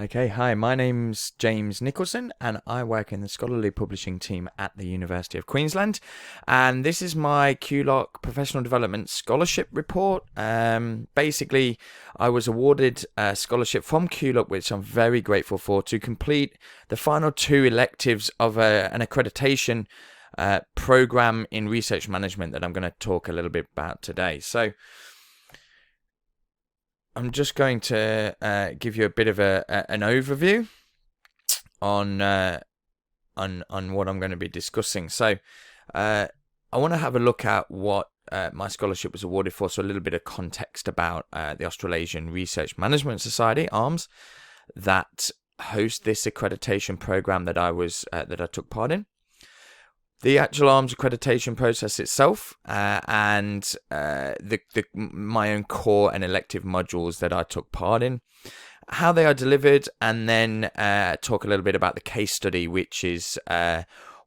Okay, hi, my name's James Nicholson and I work in the scholarly publishing team at the University of Queensland. And this is my QULOC Professional Development Scholarship Report. Basically, I was awarded a scholarship from QULOC, which I'm very grateful for, to complete the final two electives of an accreditation program in research management that I'm going to talk a little bit about today. So, I'm just going to give you a bit of an overview on what I'm going to be discussing. So, I want to have a look at what my scholarship was awarded for. So, a little bit of context about the Australasian Research Management Society (ARMS) that host this accreditation program that I took part in. The actual ARMS accreditation process itself, and my own core and elective modules that I took part in, how they are delivered, and then talk a little bit about the case study, which is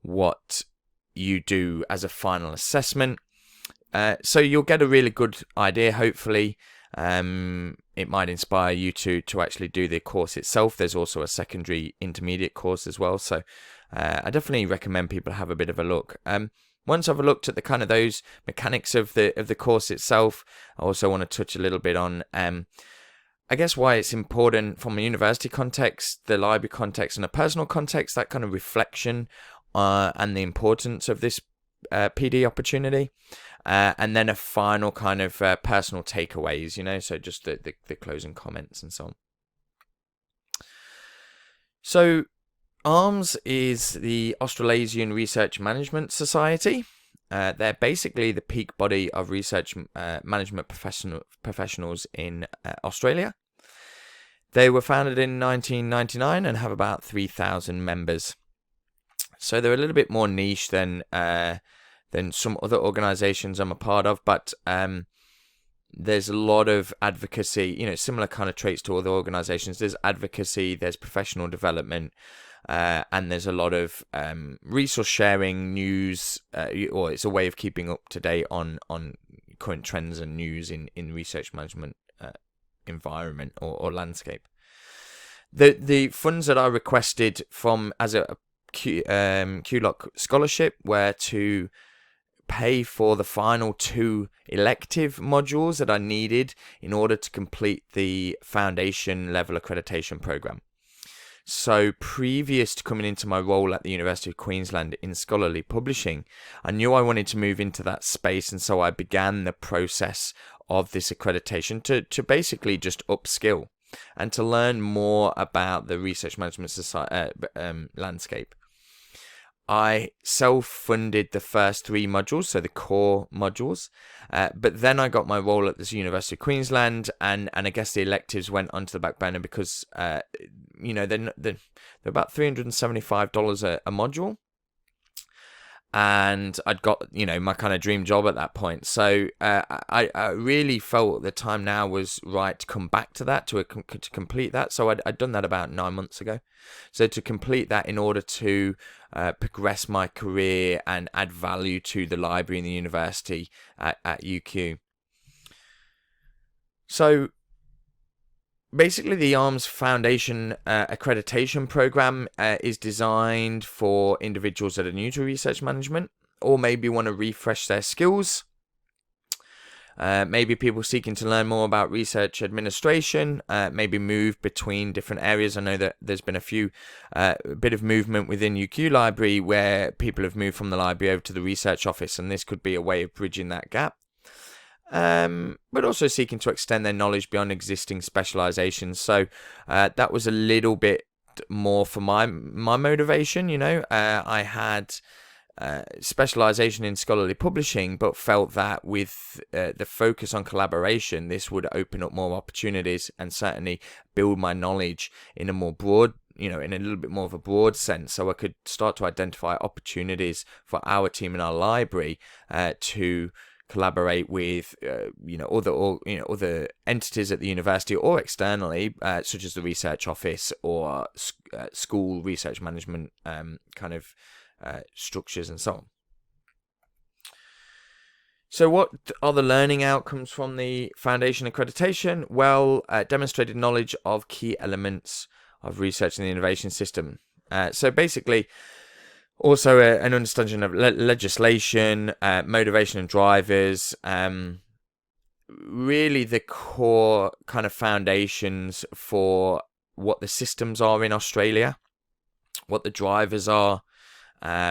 what you do as a final assessment. So you'll get a really good idea, hopefully. It might inspire you to actually do the course itself. There's also a secondary intermediate course as well, so I definitely recommend people have a bit of a look. Once I've looked at the kind of those mechanics of the course itself, I also want to touch a little bit on I guess why it's important from a university context, the library context, and a personal context, that kind of reflection and the importance of this PD opportunity. And then a final kind of personal takeaways, so just the closing comments and so on. So, ARMS is the Australasian Research Management Society. They're basically the peak body of research management professionals in Australia. They were founded in 1999 and have about 3,000 members. So they're a little bit more niche than some other organizations I'm a part of, but there's a lot of advocacy, similar kind of traits to other organizations. There's advocacy, there's professional development, and there's a lot of resource sharing, news, or it's a way of keeping up to date on current trends and news in research management environment or landscape. The funds that I requested from as a QULOC scholarship were to pay for the final two elective modules that I needed in order to complete the foundation level accreditation program. So previous to coming into my role at the University of Queensland in scholarly publishing, I knew I wanted to move into that space, and so I began the process of this accreditation to basically just upskill and to learn more about the research management society landscape. I self-funded the first three modules, so the core modules, but then I got my role at the University of Queensland, and I guess the electives went onto the back burner because, they're about $375 a module, and I'd got, my kind of dream job at that point. So I really felt the time now was right to come back to that, to complete that. So I'd done that about 9 months ago. So to complete that in order to progress my career and add value to the library and the university at UQ. So basically, the ARMS Foundation accreditation program is designed for individuals that are new to research management, or maybe want to refresh their skills. Maybe people seeking to learn more about research administration, maybe move between different areas. I know that there's been a bit of movement within UQ Library where people have moved from the library over to the research office, and this could be a way of bridging that gap. But also seeking to extend their knowledge beyond existing specializations. So that was a little bit more for my motivation. I had specialization in scholarly publishing, but felt that with the focus on collaboration, this would open up more opportunities and certainly build my knowledge in a more broad, in a little bit more of a broad sense, so I could start to identify opportunities for our team in our library to collaborate with other entities at the university or externally, such as the research office or school research management kind of structures and so on. So what are the learning outcomes from the foundation accreditation? Well, demonstrated knowledge of key elements of research and the innovation system. So basically, also an understanding of legislation, motivation and drivers, really the core kind of foundations for what the systems are in Australia, what the drivers are,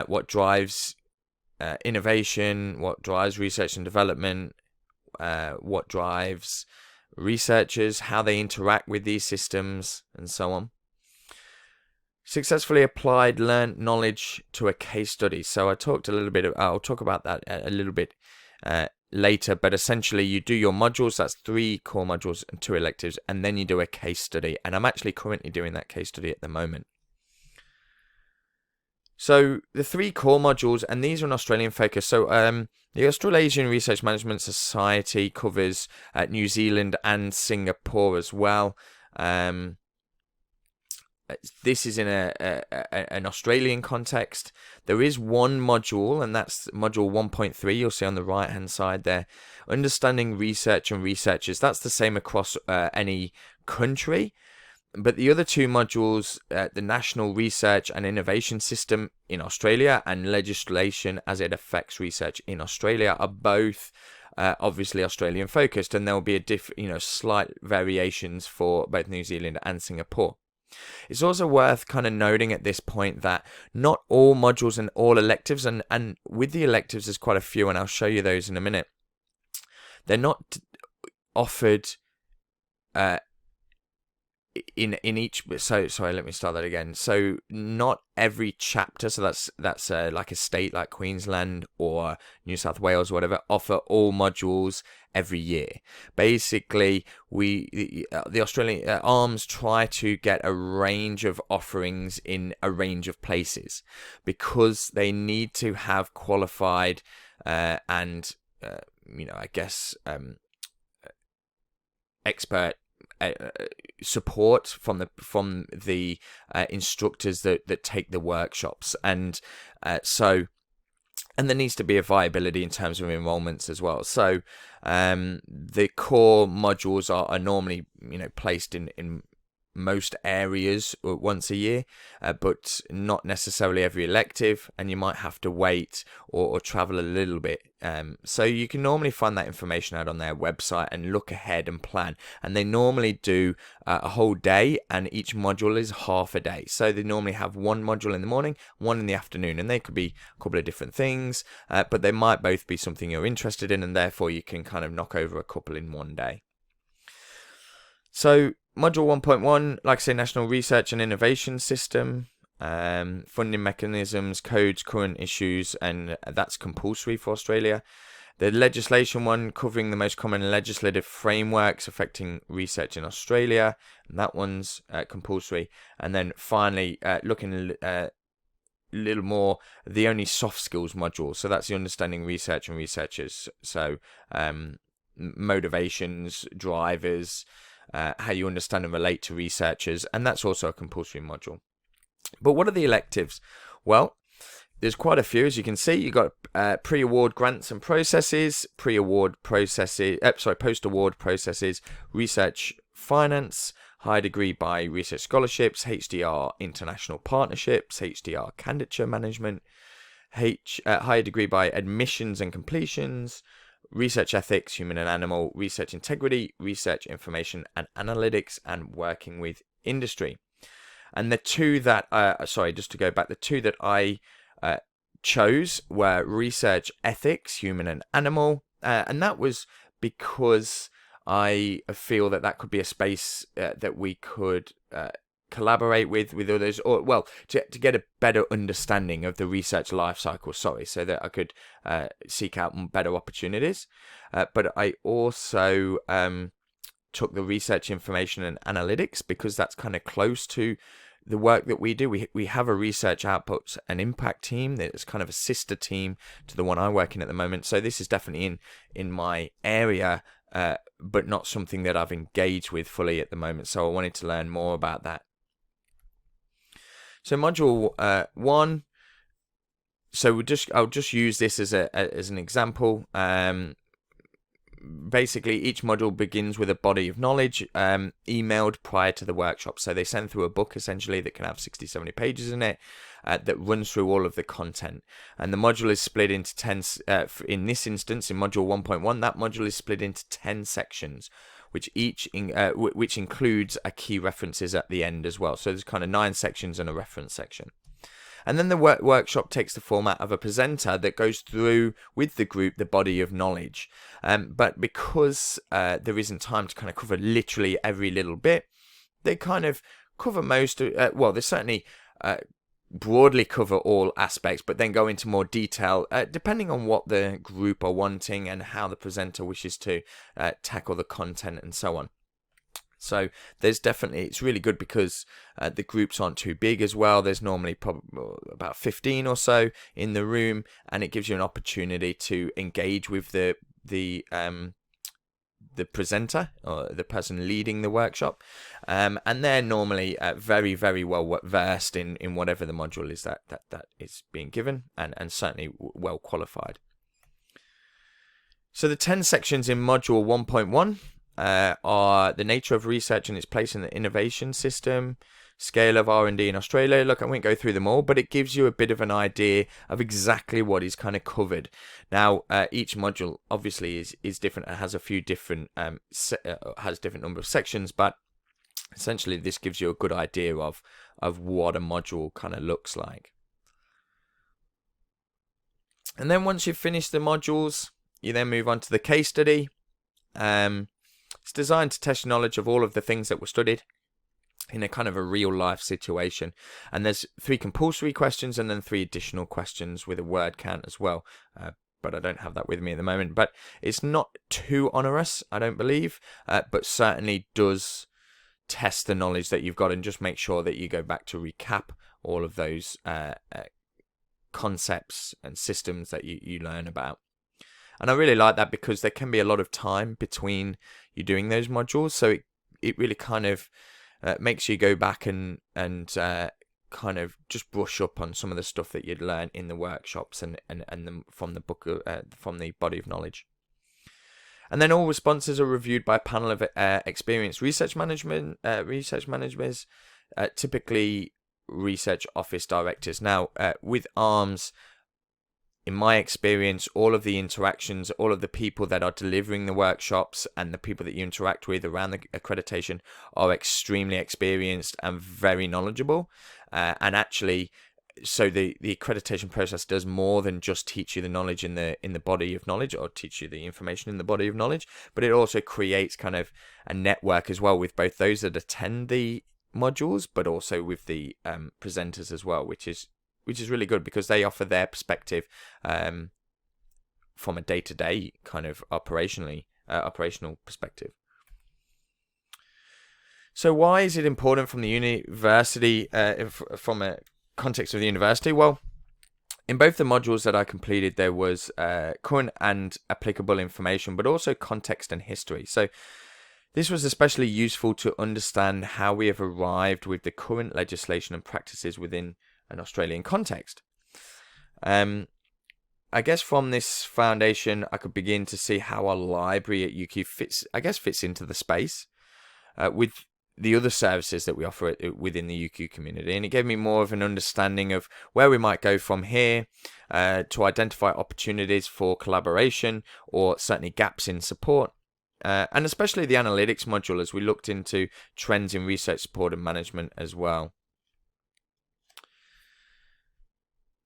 what drives innovation, what drives research and development, what drives researchers, how they interact with these systems, and so on. Successfully applied learned knowledge to a case study. So I'll talk about that a little bit later, but essentially you do your modules, that's 3 core modules and 2 electives, and then you do a case study, and I'm actually currently doing that case study at the moment. So the 3 core modules, and these are an Australian focus. So the Australasian Research Management Society covers New Zealand and Singapore as well. This is in an Australian context. There is one module, and that's module 1.3. You'll see on the right hand side there, understanding research and researchers. That's the same across any country. But the other 2 modules, the National Research and Innovation System in Australia and legislation as it affects research in Australia, are both obviously Australian focused, and there will be slight variations for both New Zealand and Singapore. It's also worth kind of noting at this point that not all modules and all electives, and with the electives there's quite a few, and I'll show you those in a minute, they're not offered in each. So sorry, let me start that again. So not every chapter, so that's like a state like Queensland or New South Wales or whatever, offer all modules every year. Basically, the Australian ARMS try to get a range of offerings in a range of places, because they need to have qualified and I guess expert support from the instructors that take the workshops, and there needs to be a viability in terms of enrollments as well. So the core modules are normally placed in most areas once a year, but not necessarily every elective, and you might have to wait or travel a little bit. So you can normally find that information out on their website and look ahead and plan. And they normally do a whole day, and each module is half a day. So they normally have 1 module in the morning, 1 in the afternoon, and they could be a couple of different things, but they might both be something you're interested in, and therefore you can kind of knock over a couple in one day. So module 1.1, like I say, National Research and Innovation System, funding mechanisms, codes, current issues, and that's compulsory for Australia. The legislation one, covering the most common legislative frameworks affecting research in Australia, and that one's compulsory. And then finally, looking a little more, the only soft skills module, so that's the understanding research and researchers. So motivations, drivers, how you understand and relate to researchers, and that's also a compulsory module. But what are the electives? Well, there's quite a few, as you can see. You've got pre-award grants and processes, post-award processes, research finance, high degree by research scholarships, HDR international partnerships, HDR candidature management, high degree by admissions and completions, research ethics, human and animal, research integrity, research information and analytics, and working with industry. And the 2 that, just to go back, the 2 that I chose were research ethics, human and animal, and that was because I feel that could be a space that we could collaborate with others, or to get a better understanding of the research life cycle, so that I could seek out better opportunities. But I also took the research information and analytics because that's kind of close to the work that we do. We have a research outputs and impact team that's kind of a sister team to the one I work in at the moment. So this is definitely in my area, but not something that I've engaged with fully at the moment. So I wanted to learn more about that. So module 1. So I'll just use this as an example. basically each module begins with a body of knowledge emailed prior to the workshop. So they send through a book essentially that can have 60, 70 pages in it that runs through all of the content. And the module is split into 10, in this instance, in module 1.1, that module is split into 10 sections, which includes a key references at the end as well. So there's kind of 9 sections and a reference section. And then the workshop takes the format of a presenter that goes through with the group the body of knowledge. But because there isn't time to kind of cover literally every little bit, they kind of cover most, they certainly broadly cover all aspects, but then go into more detail depending on what the group are wanting and how the presenter wishes to tackle the content and so on. So it's really good because the groups aren't too big as well. There's normally probably about 15 or so in the room, and it gives you an opportunity to engage with the presenter or the person leading the workshop, and they're normally very, very well versed in whatever the module is that is being given, and certainly well qualified. So the 10 sections in module 1.1 are the nature of research and its place in the innovation system, scale of R&D in Australia. Look, I won't go through them all, but it gives you a bit of an idea of exactly what is kind of covered. Now, each module obviously is different. It has a few different has different number of sections, but essentially this gives you a good idea of what a module kind of looks like. And then once you've finished the modules, you then move on to the case study. It's designed to test your knowledge of all of the things that were studied in a kind of a real life situation. And there's 3 compulsory questions and then 3 additional questions with a word count as well. But I don't have that with me at the moment. But it's not too onerous, I don't believe, but certainly does test the knowledge that you've got, and just make sure that you go back to recap all of those concepts and systems that you learn about. And I really like that because there can be a lot of time between you doing those modules. So it really kind of makes you go back and kind of just brush up on some of the stuff that you'd learn in the workshops and from the book, from the body of knowledge. And then all responses are reviewed by a panel of experienced research managers, typically research office directors. Now, with ARMS, in my experience, all of the interactions, all of the people that are delivering the workshops and the people that you interact with around the accreditation are extremely experienced and very knowledgeable. And actually, so the accreditation process does more than just teach you the knowledge in the body of knowledge, or teach you the information in the body of knowledge, but it also creates kind of a network as well with both those that attend the modules, but also with the presenters as well, which is really good because they offer their perspective from a day-to-day kind of operational perspective. So why is it important from the university, from a context of the university? Well, in both the modules that I completed, there was current and applicable information, but also context and history. So this was especially useful to understand how we have arrived with the current legislation and practices within an Australian context. I guess from this foundation, I could begin to see how our library at UQ fits into the space with the other services that we offer within the UQ community. And it gave me more of an understanding of where we might go from here to identify opportunities for collaboration or certainly gaps in support. And especially the analytics module as we looked into trends in research support and management as well.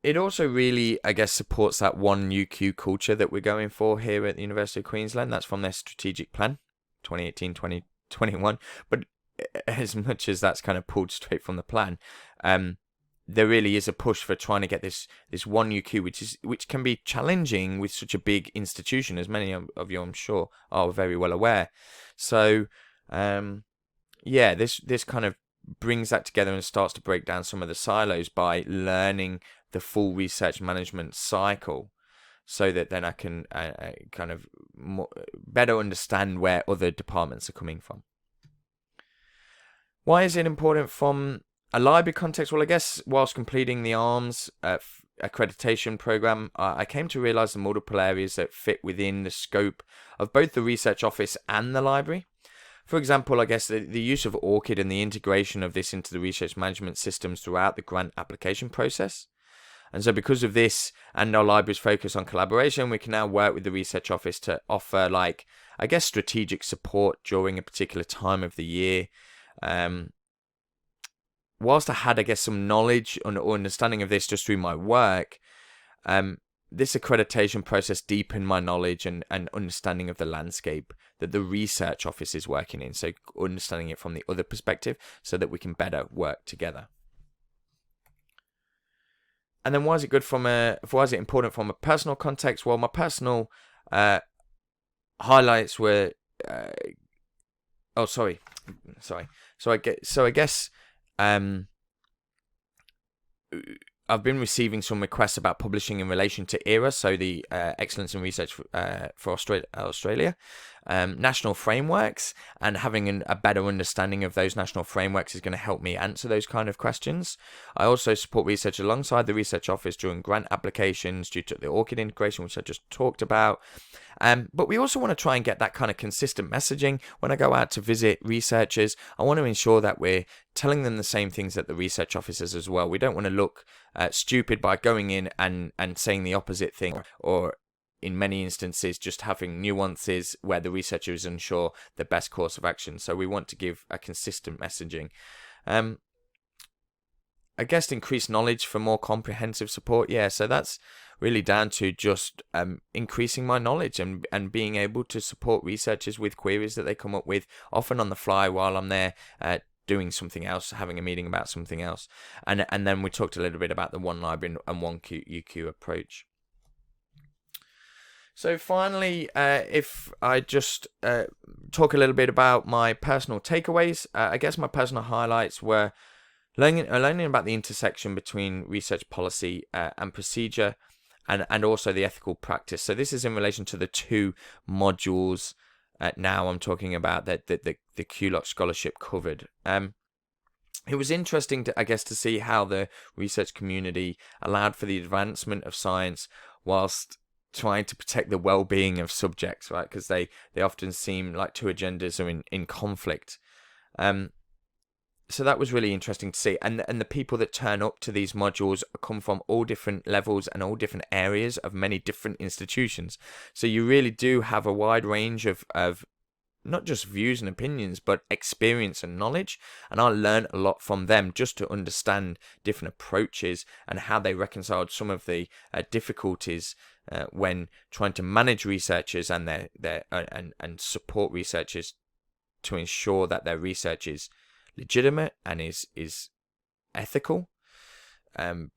It also really, I guess, supports that one UQ culture that we're going for here at the University of Queensland. That's from their strategic plan, 2018-2021. But as much as that's kind of pulled straight from the plan, there really is a push for trying to get this one UQ, which can be challenging with such a big institution, as many of you, I'm sure, are very well aware. So, this kind of brings that together and starts to break down some of the silos by learning the full research management cycle, so that then I can kind of better understand where other departments are coming from. Why is it important from a library context? Well, I guess whilst completing the ARMS, accreditation program, I came to realize the multiple areas that fit within the scope of both the research office and the library. For example, I guess the use of ORCID and the integration of this into the research management systems throughout the grant application process. And so because of this and our library's focus on collaboration, we can now work with the research office to offer, like, I guess, strategic support during a particular time of the year. Whilst I had, I guess, some knowledge or understanding of this just through my work, this accreditation process deepened my knowledge and understanding of the landscape that the research office is working in. So understanding it from the other perspective so that we can better work together. And then why is it important from a personal context? Well, my personal highlights were, So I guess I've been receiving some requests about publishing in relation to ERA, so the Excellence in Research for Australia, national frameworks, and having a better understanding of those national frameworks is going to help me answer those kind of questions. I also support research alongside the research office during grant applications due to the ORCID integration, which I just talked about. But we also want to try and get that kind of consistent messaging. When I go out to visit researchers, I want to ensure that we're telling them the same things that the research officers as well. We don't want to look stupid by going in and saying the opposite thing, or in many instances just having nuances where the researcher is unsure the best course of action. So we want to give a consistent messaging. I guess increased knowledge for more comprehensive support. Yeah, so that's really down to just increasing my knowledge and being able to support researchers with queries that they come up with, often on the fly while I'm there doing something else, having a meeting about something else. And then we talked a little bit about the one library and one UQ approach. So finally, if I just talk a little bit about my personal takeaways, I guess my personal highlights were learning about the intersection between research policy and procedure, and also the ethical practice. So this is in relation to the two modules now I'm talking about that the QULOC scholarship covered. It was interesting to see how the research community allowed for the advancement of science whilst trying to protect the well-being of subjects, right? Because they often seem like two agendas are in conflict. So that was really interesting to see. And the people that turn up to these modules come from all different levels and all different areas of many different institutions. So you really do have a wide range of not just views and opinions, but experience and knowledge. And I learned a lot from them just to understand different approaches and how they reconciled some of the difficulties when trying to manage researchers and and support researchers to ensure that their research is legitimate and is ethical,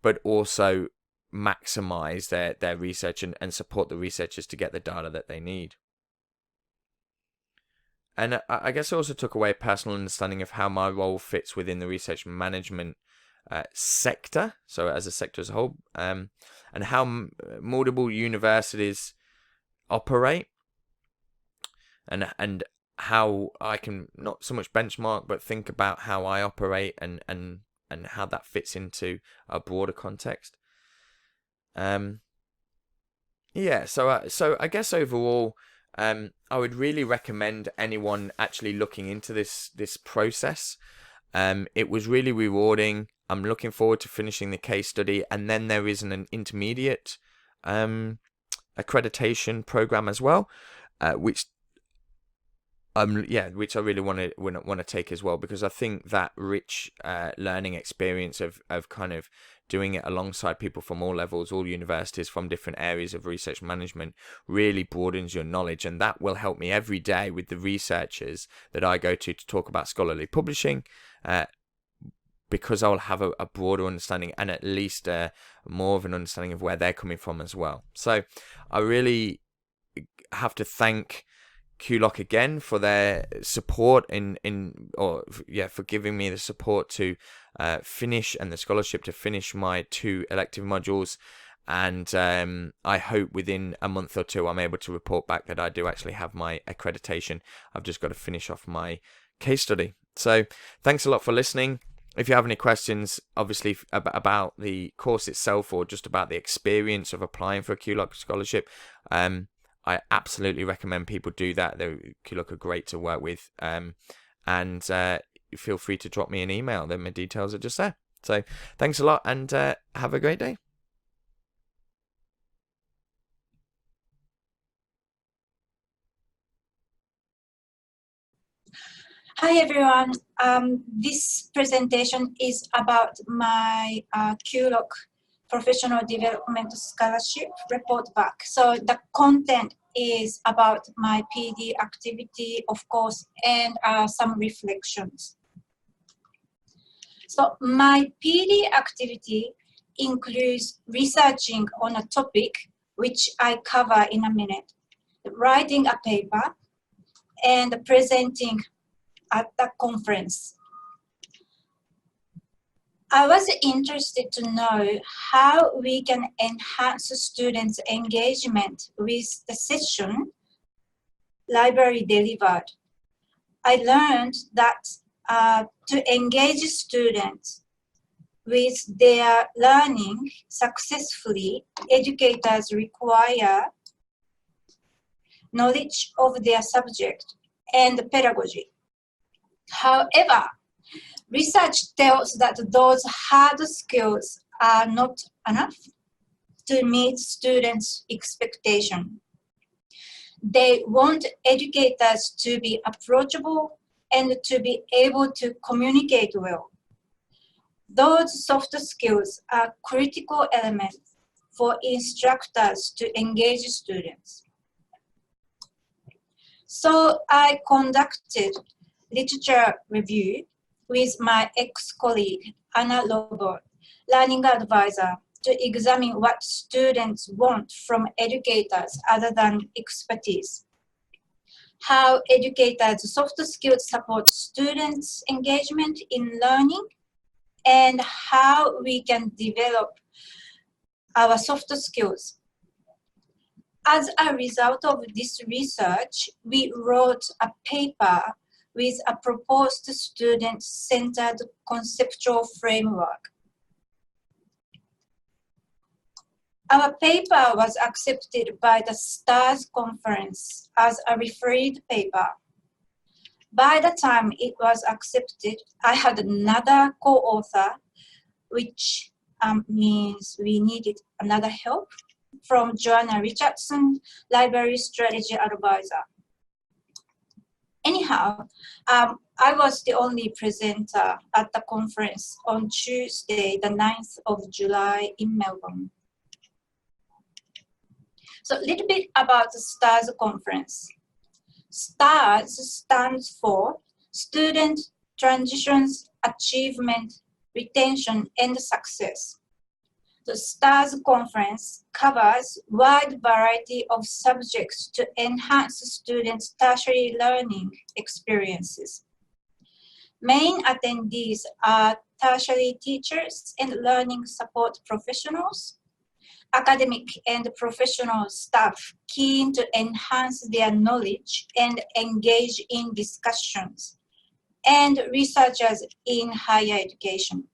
but also maximize their research and support the researchers to get the data that they need. And I guess I also took away a personal understanding of how my role fits within the research management sector, so as a sector as a whole, and how multiple universities operate, and how I can not so much benchmark but think about how I operate and how that fits into a broader context. So I guess overall, I would really recommend anyone actually looking into this process. It was really rewarding. I'm looking forward to finishing the case study, and then there is an intermediate accreditation program as well, which I really want to take as well, because I think that rich learning experience of kind of doing it alongside people from all levels, all universities, from different areas of research management, really broadens your knowledge, and that will help me every day with the researchers that I go to talk about scholarly publishing, because I'll have a broader understanding and at least more of an understanding of where they're coming from as well. So I really have to thank QULOC again for their support for giving me the support to finish, and the scholarship to finish my 2 elective modules. And I hope within a month or two I'm able to report back that I do actually have my accreditation. I've just got to finish off my case study. So thanks a lot for listening. if you have any questions, obviously about the course itself or just about the experience of applying for a QULOC scholarship, I absolutely recommend people do that. QULOC are great to work with, and feel free to drop me an email. Then my details are just there. So thanks a lot, and have a great day. Hi everyone, this presentation is about my QULOC Professional Development Scholarship report back. So the content is about my PD activity, of course, and some reflections. So my PD activity includes researching on a topic, which I cover in a minute, writing a paper, and presenting at the conference. I was interested to know how we can enhance students' engagement with the session library delivered. I learned that to engage students with their learning successfully, educators require knowledge of their subject and pedagogy. However, research tells that those hard skills are not enough to meet students' expectation. They want educators to be approachable and to be able to communicate well. Those soft skills are critical elements for instructors to engage students. So I conducted literature review with my ex-colleague, Anna Robert, learning advisor, to examine what students want from educators other than expertise, how educators' soft skills support students' engagement in learning, and how we can develop our soft skills. As a result of this research, we wrote a paper with a proposed student-centered conceptual framework. Our paper was accepted by the STARS conference as a referred paper. By the time it was accepted, I had another co-author, which means we needed another help, from Joanna Richardson, Library Strategy Advisor. Anyhow, I was the only presenter at the conference on Tuesday, the 9th of July in Melbourne. So a little bit about the STARS conference. STARS stands for Student Transitions, Achievement, Retention, and Success. The STARS conference covers a wide variety of subjects to enhance students' tertiary learning experiences. Main attendees are tertiary teachers and learning support professionals, academic and professional staff keen to enhance their knowledge and engage in discussions, and researchers in higher education.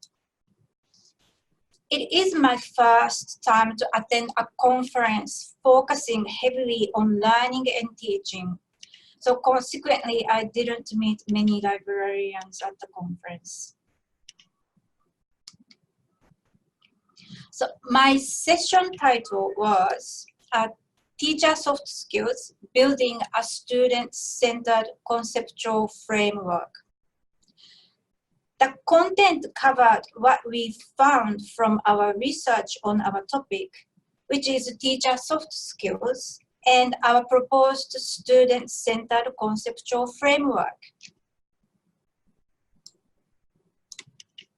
It is my first time to attend a conference focusing heavily on learning and teaching. So consequently, I didn't meet many librarians at the conference. So my session title was Teacher Soft Skills, Building a Student-Centered Conceptual Framework. The content covered what we found from our research on our topic, which is teacher soft skills, and our proposed student-centered conceptual framework.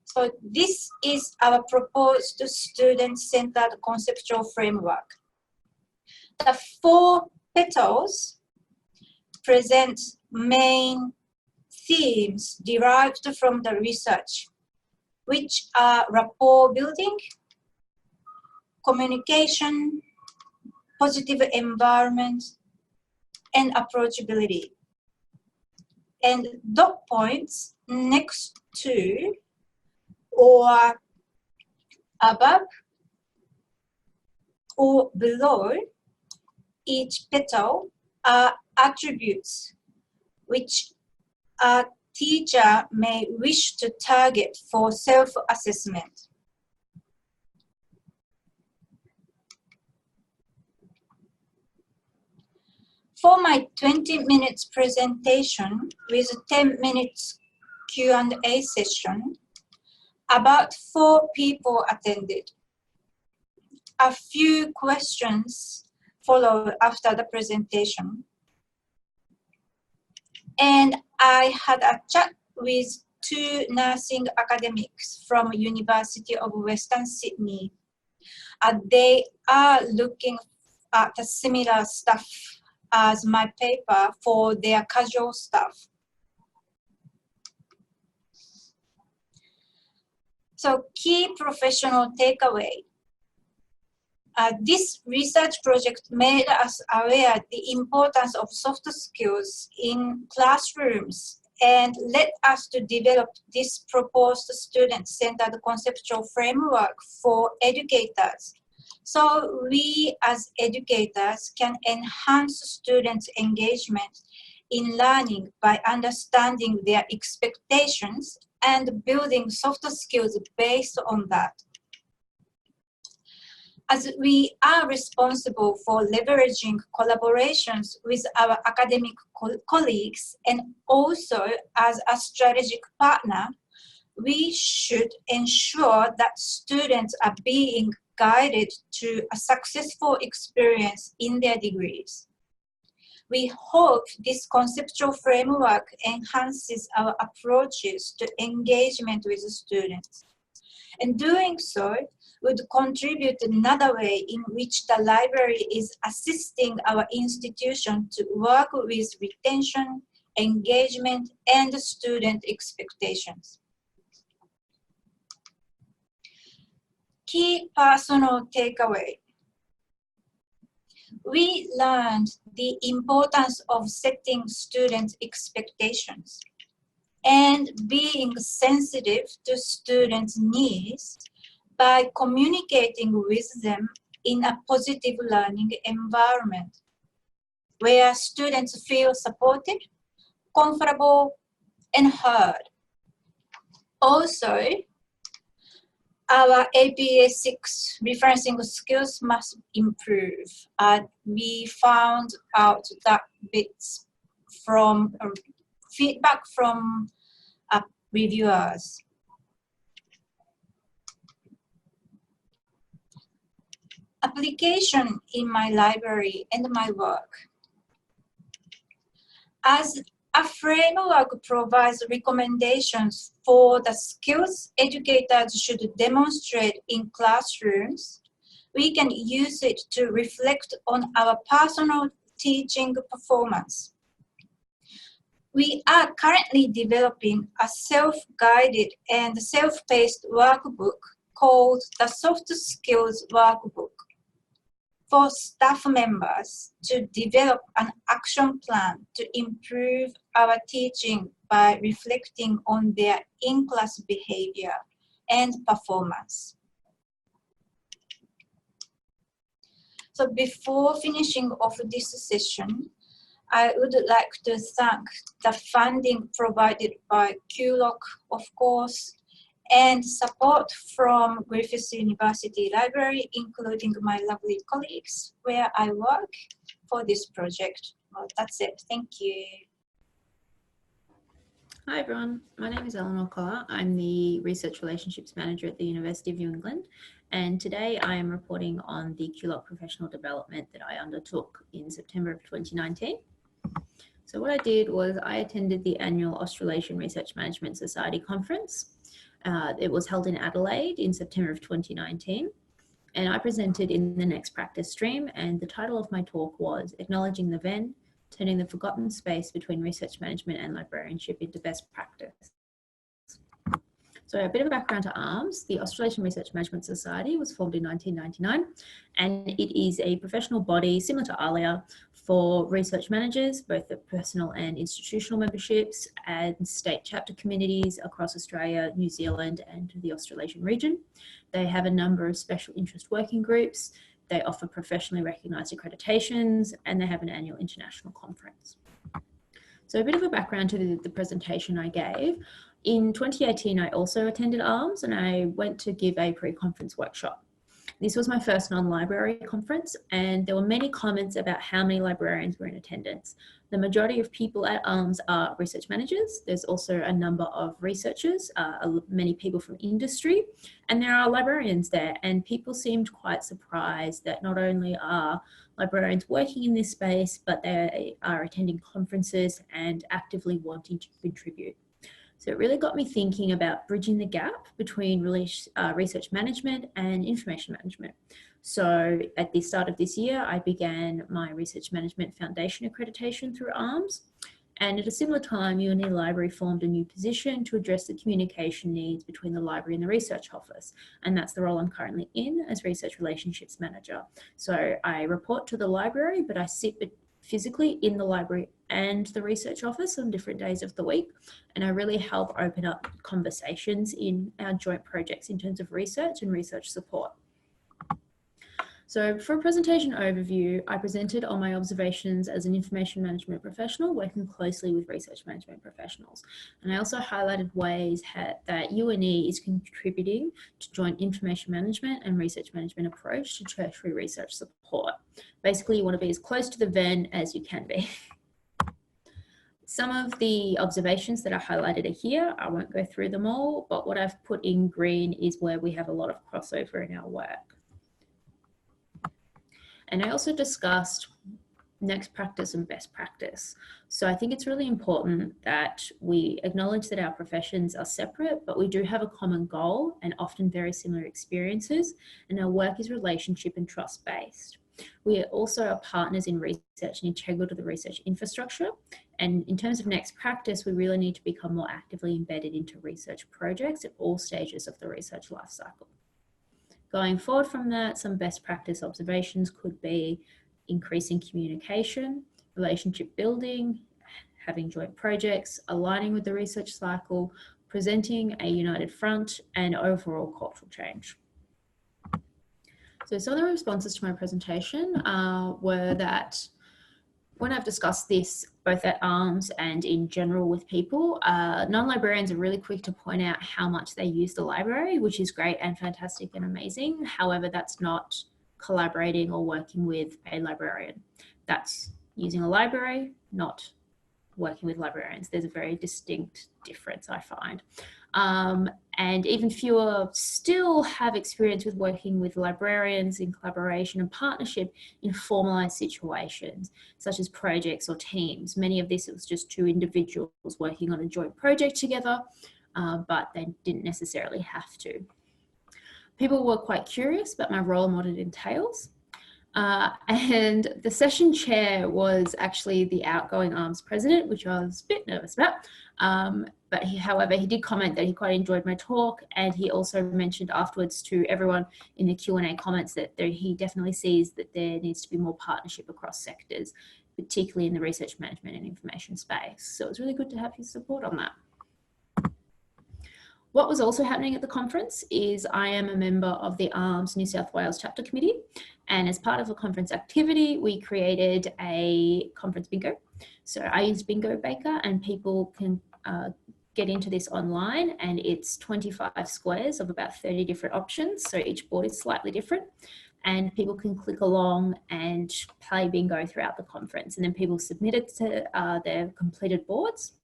So this is our proposed student-centered conceptual framework. The 4 petals present main themes derived from the research, which are rapport building, communication, positive environment, and approachability. And dot points next to or above or below each petal are attributes which a teacher may wish to target for self-assessment. For my 20 minutes presentation with 10 minutes Q&A session, about 4 people attended. A few questions followed after the presentation. And I had a chat with 2 nursing academics from University of Western Sydney. They are looking at the similar stuff as my paper for their casual staff. So key professional takeaway. This research project made us aware the importance of soft skills in classrooms and led us to develop this proposed student-centered conceptual framework for educators. So we as educators can enhance students' engagement in learning by understanding their expectations and building soft skills based on that. As we are responsible for leveraging collaborations with our academic colleagues and also as a strategic partner, we should ensure that students are being guided to a successful experience in their degrees. We hope this conceptual framework enhances our approaches to engagement with students. And doing so would contribute another way in which the library is assisting our institution to work with retention, engagement, and student expectations. Key personal takeaway. We learned the importance of setting students' expectations and being sensitive to students' needs by communicating with them in a positive learning environment where students feel supported, comfortable, and heard. Also, our APA 6 referencing skills must improve. We found out that bits from feedback from reviewers. Application in my library and my work. As a framework provides recommendations for the skills educators should demonstrate in classrooms, we can use it to reflect on our personal teaching performance. We are currently developing a self-guided and self-paced workbook called the Soft Skills Workbook for staff members to develop an action plan to improve our teaching by reflecting on their in-class behavior and performance. So before finishing off this session, I would like to thank the funding provided by QULOC, of course, and support from Griffith University Library, including my lovely colleagues where I work for this project. Well, that's it. Thank you. Hi everyone, my name is Eleanor Carr. I'm the Research Relationships Manager at the University of New England, and today I am reporting on the QULOC professional development that I undertook in September of 2019. So what I did was I attended the annual Australasian Research Management Society conference. It was held in Adelaide in September of 2019, and I presented in the next practice stream, and the title of my talk was Acknowledging the Venn, Turning the Forgotten Space Between Research Management and Librarianship into Best Practice. So So a bit of a background to ARMS. The Australasian Research Management Society was formed in 1999, and it is a professional body similar to ALIA for research managers, both the personal and institutional memberships, and state chapter communities across Australia, New Zealand, and the Australasian region. They have a number of special interest working groups. They offer professionally recognised accreditations, and they have an annual international conference. So a bit of a background to the presentation I gave. In 2018, I also attended ARMS, and I went to give a pre-conference workshop. This was my first non-library conference, and there were many comments about how many librarians were in attendance. The majority of people at ARMS are research managers. There's also a number of researchers, many people from industry, and there are librarians there, and people seemed quite surprised that not only are librarians working in this space, but they are attending conferences and actively wanting to contribute. So it really got me thinking about bridging the gap between research management and information management. So at the start of this year, I began my Research Management Foundation accreditation through ARMS. And at a similar time, UNE Library formed a new position to address the communication needs between the library and the research office. And that's the role I'm currently in as Research Relationships Manager. So I report to the library, but I sit physically in the library and the research office on different days of the week. And I really help open up conversations in our joint projects in terms of research and research support. So for a presentation overview, I presented on my observations as an information management professional working closely with research management professionals. And I also highlighted ways that UNE is contributing to joint information management and research management approach to tertiary research support. Basically, you want to be as close to the Venn as you can be. Some of the observations that are highlighted are here. I won't go through them all, but what I've put in green is where we have a lot of crossover in our work. And I also discussed next practice and best practice. So I think it's really important that we acknowledge that our professions are separate, but we do have a common goal and often very similar experiences, and our work is relationship and trust-based. We also are partners in research and integral to the research infrastructure. And in terms of next practice, we really need to become more actively embedded into research projects at all stages of the research lifecycle. Going forward from that, some best practice observations could be increasing communication, relationship building, having joint projects, aligning with the research cycle, presenting a united front, and overall cultural change. So some of the responses to my presentation were that when I've discussed this both at ARMS and in general with people, non-librarians are really quick to point out how much they use the library, which is great and fantastic and amazing. However, that's not collaborating or working with a librarian. That's using a library, not working with librarians. There's a very distinct difference, I find. And even fewer still have experience with working with librarians in collaboration and partnership in formalized situations, such as projects or teams. Many of this, it was just two individuals working on a joint project together, but they didn't necessarily have to. People were quite curious about my role and what it entails. And the session chair was actually the outgoing ARMS president, which I was a bit nervous about. But however, he did comment that he quite enjoyed my talk, and he also mentioned afterwards to everyone in the Q&A comments that he definitely sees that there needs to be more partnership across sectors, particularly in the research management and information space. So it was really good to have his support on that. What was also happening at the conference is I am a member of the ARMS New South Wales chapter committee, and as part of the conference activity, we created a conference bingo. So I used Bingo Baker, and people can get into this online, and it's 25 squares of about 30 different options. So each board is slightly different, and people can click along and play bingo throughout the conference. And then people submit it to their completed boards,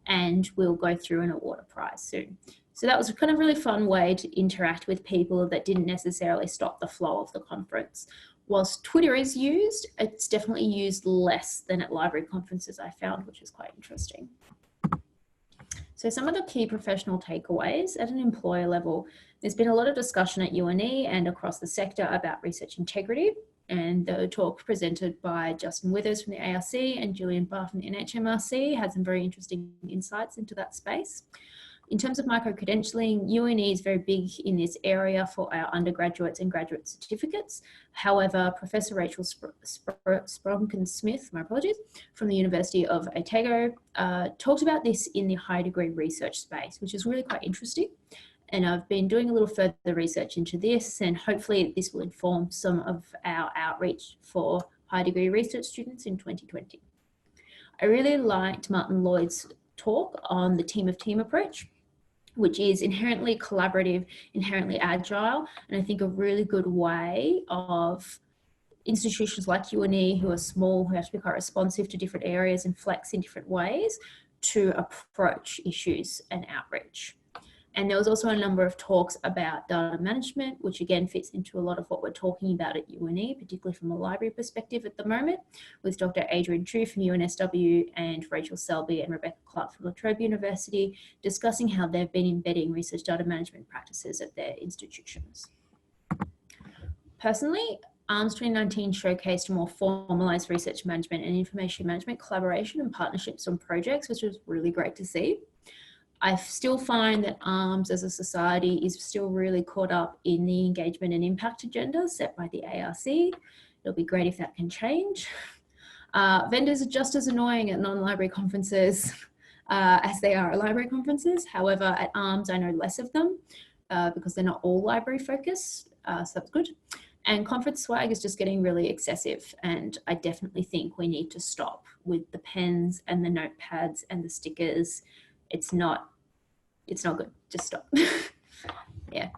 and we'll go through and award a prize soon. So that was a kind of really fun way to interact with people that didn't necessarily stop the flow of the conference. Whilst Twitter is used, it's definitely used less than at library conferences, I found, which is quite interesting. So some of the key professional takeaways at an employer level, there's been a lot of discussion at UNE and across the sector about research integrity, and the talk presented by Justin Withers from the ARC and Julian Barr from the NHMRC had some very interesting insights into that space. In terms of micro-credentialing, UNE is very big in this area for our undergraduates and graduate certificates. However, Professor Rachel Spronken-Smith, my apologies, from the University of Otago, talked about this in the high degree research space, which is really quite interesting. And I've been doing a little further research into this, and hopefully this will inform some of our outreach for high degree research students in 2020. I really liked Martin Lloyd's talk on the team of team approach, which is inherently collaborative, inherently agile, and I think a really good way of institutions like UNE, who are small, who have to be quite responsive to different areas and flex in different ways, to approach issues and outreach. And there was also a number of talks about data management, which again fits into a lot of what we're talking about at UNE, particularly from a library perspective at the moment, with Dr. Adrian Chu from UNSW and Rachel Selby and Rebecca Clark from La Trobe University, discussing how they've been embedding research data management practices at their institutions. Personally, ARMS 2019 showcased more formalised research management and information management collaboration and partnerships on projects, which was really great to see. I still find that ARMS as a society is still really caught up in the engagement and impact agenda set by the ARC. It'll be great if that can change. Vendors are just as annoying at non-library conferences as they are at library conferences. However, at ARMS, I know less of them because they're not all library focused, so that's good. And conference swag is just getting really excessive, and I definitely think we need to stop with the pens and the notepads and the stickers. It's not good, just stop. Yeah.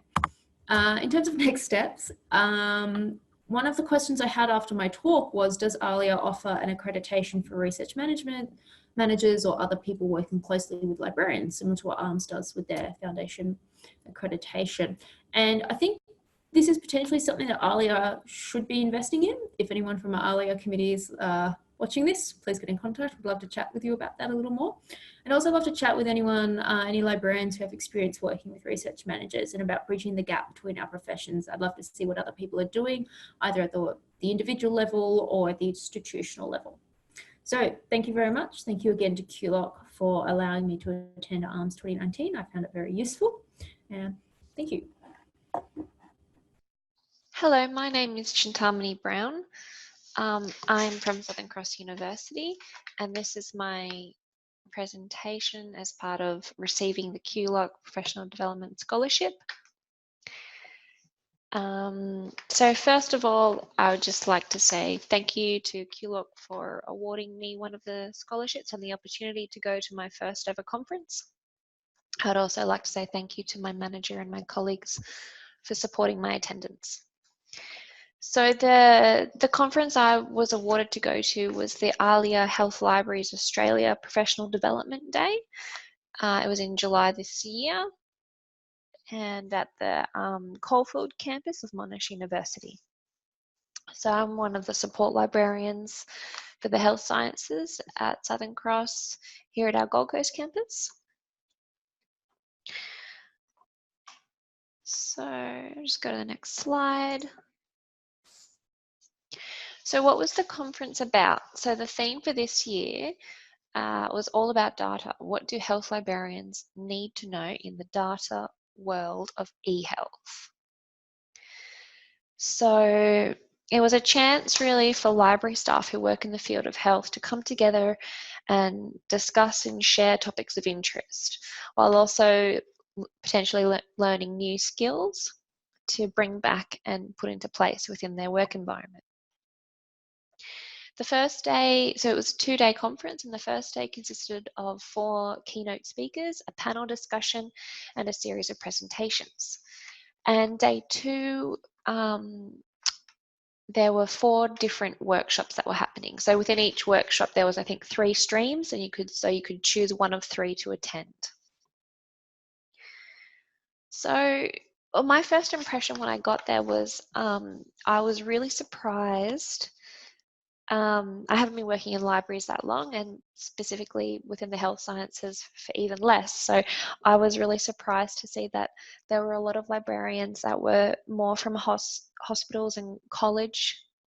In terms of next steps, one of the questions I had after my talk was, does ALIA offer an accreditation for research management managers or other people working closely with librarians, similar to what ARMS does with their foundation accreditation? And I think this is potentially something that ALIA should be investing in. If anyone from our ALIA committee is watching this, please get in contact. We'd love to chat with you about that a little more. And also love to chat with anyone, any librarians who have experience working with research managers and about bridging the gap between our professions. I'd love to see what other people are doing, either at the individual level or at the institutional level. So thank you very much. Thank you again to QULOC for allowing me to attend ARMS 2019. I found it very useful. Thank you. Hello, my name is Chintamani Brown. I'm from Southern Cross University, and this is my presentation as part of receiving the QULOC Professional Development Scholarship. So first of all, I would just like to say thank you to QULOC for awarding me one of the scholarships and the opportunity to go to my first ever conference. I'd also like to say thank you to my manager and my colleagues for supporting my attendance. So the conference I was awarded to go to was the ALIA Health Libraries Australia Professional Development Day. It was in July this year and at the Caulfield campus of Monash University. So I'm one of the support librarians for the health sciences at Southern Cross here at our Gold Coast campus. So I'll just go to the next slide. So what was the conference about? So the theme for this year was all about data. What do health librarians need to know in the data world of e-health? So it was a chance really for library staff who work in the field of health to come together and discuss and share topics of interest, while also potentially learning new skills to bring back and put into place within their work environment. The first day, so it was a 2-day conference, and the first day consisted of 4 keynote speakers, a panel discussion, and a series of presentations. And day 2, there were 4 different workshops that were happening. So within each workshop, there was, I think, 3 streams, and you could choose one of 3 to attend. So my first impression when I got there was I was really surprised. I haven't been working in libraries that long, and specifically within the health sciences for even less. So I was really surprised to see that there were a lot of librarians that were more from hospitals and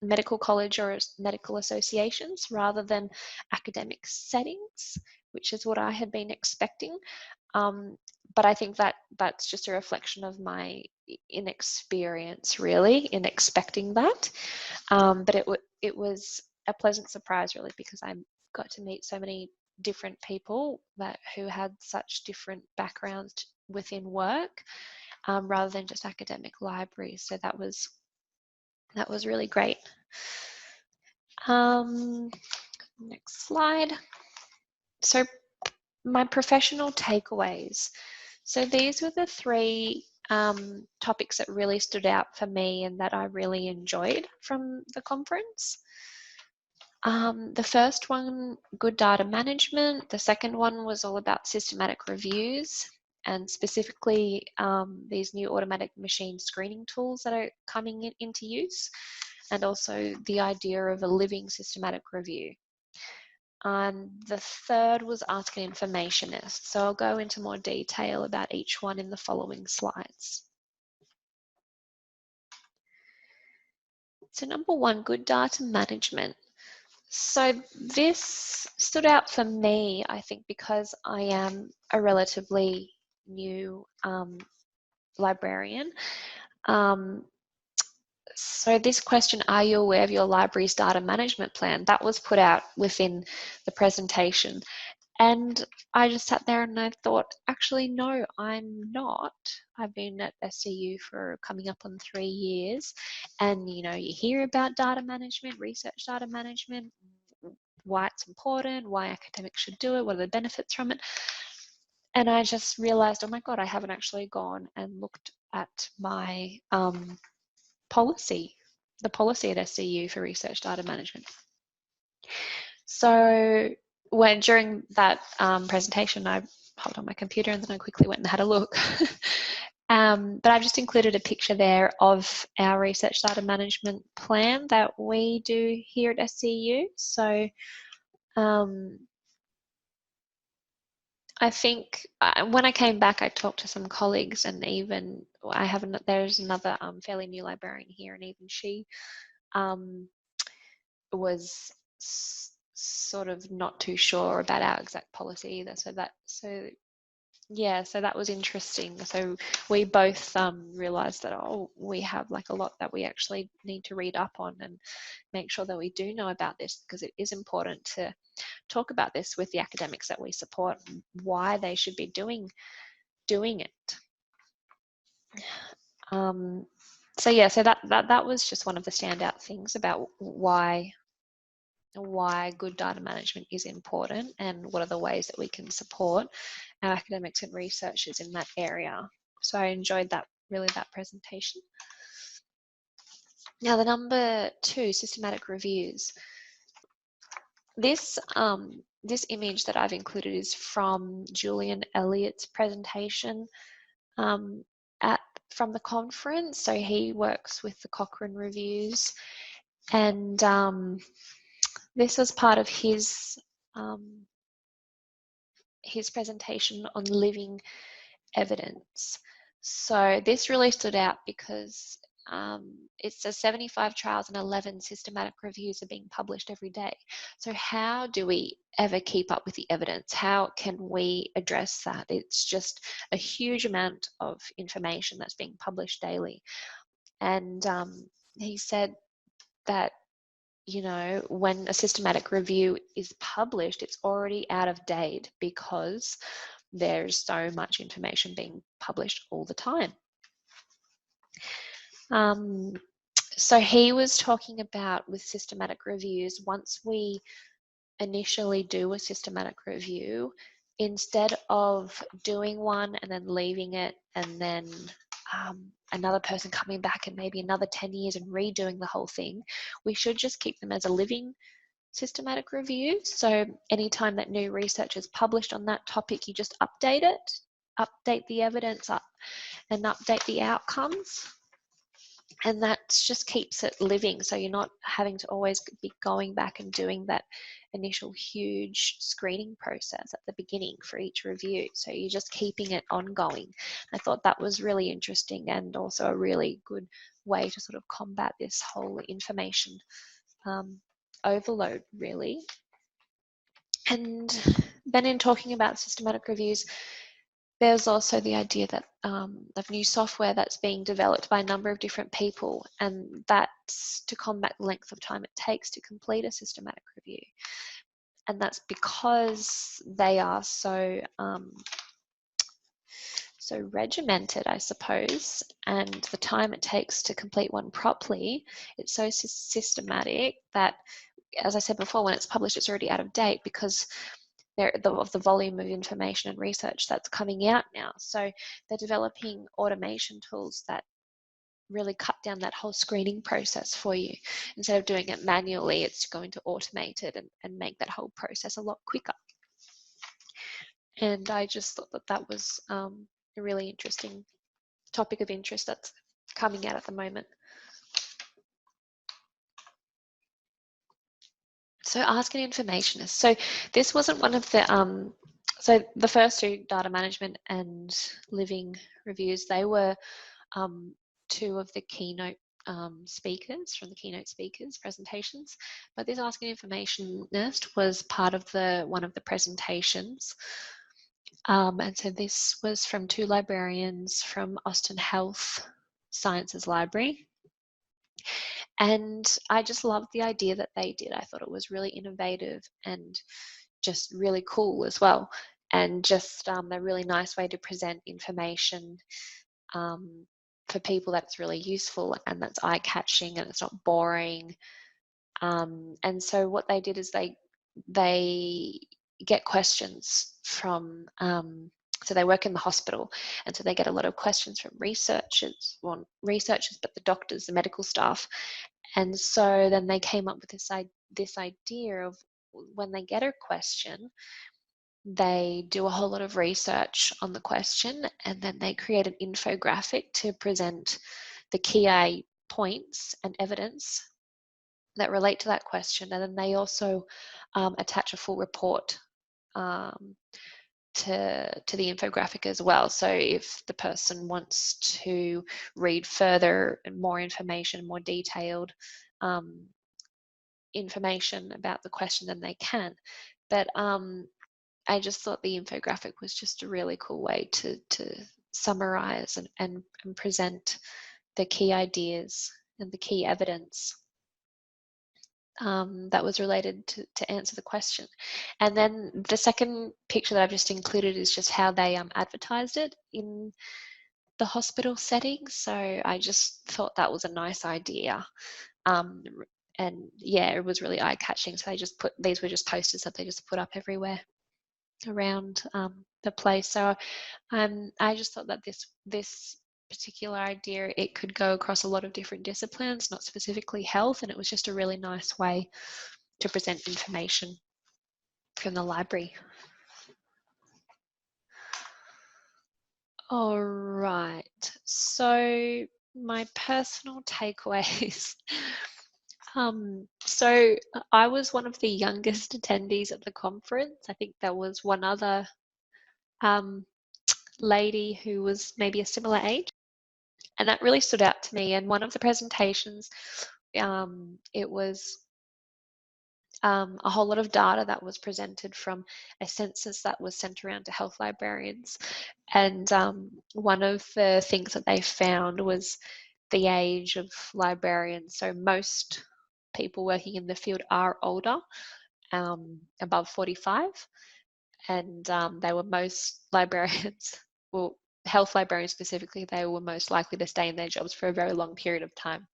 medical college or medical associations rather than academic settings, which is what I had been expecting. but I think that that's just a reflection of my inexperience, really, in expecting that. But it was a pleasant surprise, really, because I got to meet so many different people who had such different backgrounds within work, rather than just academic libraries. So that was really great. Next slide. So my professional takeaways. So these were the three topics that really stood out for me and that I really enjoyed from the conference. The first one, good data management. The second one was all about systematic reviews, and specifically these new automatic machine screening tools that are coming into use, and also the idea of a living systematic review. And the third was Ask an Informationist. So I'll go into more detail about each one in the following slides. So number one, good data management. So this stood out for me, I think, because I am a relatively new librarian. So this question, are you aware of your library's data management plan? That was put out within the presentation. And I just sat there and I thought, actually, no, I'm not. I've been at SCU for coming up on 3 years. And, you hear about data management, research data management, why it's important, why academics should do it, what are the benefits from it. And I just realized, oh my God, I haven't actually gone and looked at my policy, the policy at SCU for research data management. So during that presentation, I hopped on my computer and then I quickly went and had a look. But I've just included a picture there of our research data management plan that we do here at SCU. So I think when I came back, I talked to some colleagues, and even there's another fairly new librarian here, and even she was sort of not too sure about our exact policy either. So that was interesting. So we both realized that, we have like a lot that we actually need to read up on and make sure that we do know about this, because it is important to talk about this with the academics that we support, why they should be doing it. So that was just one of the standout things about why good data management is important and what are the ways that we can support our academics and researchers in that area. So I enjoyed that presentation. Now the number 2, systematic reviews. This image that I've included is from Julian Elliott's presentation from the conference. So he works with the Cochrane reviews, and this was part of his presentation on living evidence. So this really stood out because it says 75 trials and 11 systematic reviews are being published every day. So how do we ever keep up with the evidence? How can we address that? It's just a huge amount of information that's being published daily. And he said that, when a systematic review is published, it's already out of date because there's so much information being published all the time. So he was talking about with systematic reviews, once we initially do a systematic review, instead of doing one and then leaving it and then another person coming back and maybe another 10 years and redoing the whole thing, we should just keep them as a living systematic review. So anytime that new research is published on that topic, you just update it, update the evidence up and update the outcomes. And that just keeps it living. So you're not having to always be going back and doing that initial huge screening process at the beginning for each review. So you're just keeping it ongoing. I thought that was really interesting and also a really good way to sort of combat this whole information overload, really. And then in talking about systematic reviews, there's also the idea that of new software that's being developed by a number of different people, and that's to combat the length of time it takes to complete a systematic review. And that's because they are so regimented, I suppose, and the time it takes to complete one properly, it's so systematic that, as I said before, when it's published, it's already out of date because of the volume of information and research that's coming out now. So they're developing automation tools that really cut down that whole screening process for you. Instead of doing it manually, it's going to automate it and make that whole process a lot quicker. And I just thought that that was a really interesting topic of interest that's coming out at the moment. So asking informationists. So this wasn't one of the, so the first two, data management and living reviews, they were two of the keynote speakers from the keynote speakers presentations. But this asking informationist was part of one of the presentations. And so this was from two librarians from Austin Health Sciences Library. And I just loved the idea that they did. I thought it was really innovative and just really cool as well. And just a really nice way to present information for people that's really useful and that's eye-catching and it's not boring. And so what they did is they get questions from, so they work in the hospital, and so they get a lot of questions from researchers, but the doctors, the medical staff. And so then they came up with this idea of when they get a question, they do a whole lot of research on the question, and then they create an infographic to present the key points and evidence that relate to that question. And then they also attach a full report to the infographic as well. So if the person wants to read further and more information, more detailed information about the question, then they can. But I just thought the infographic was just a really cool way to summarize and present the key ideas and the key evidence that was related to answer the question. And then the second picture that I've just included is just how they advertised it in the hospital setting. So I just thought that was a nice idea. And yeah, it was really eye-catching. So these were just posters that they just put up everywhere around the place. So I just thought that this particular idea, it could go across a lot of different disciplines, not specifically health, and it was just a really nice way to present information from the library. All right, so my personal takeaways. So I was one of the youngest attendees at the conference. I think there was one other lady who was maybe a similar age, and that really stood out to me. And one of the presentations, it was a whole lot of data that was presented from a census that was sent around to health librarians. And one of the things that they found was the age of librarians. So most people working in the field are older, above 45, and they were most librarians, well, health librarians specifically, they were most likely to stay in their jobs for a very long period of time.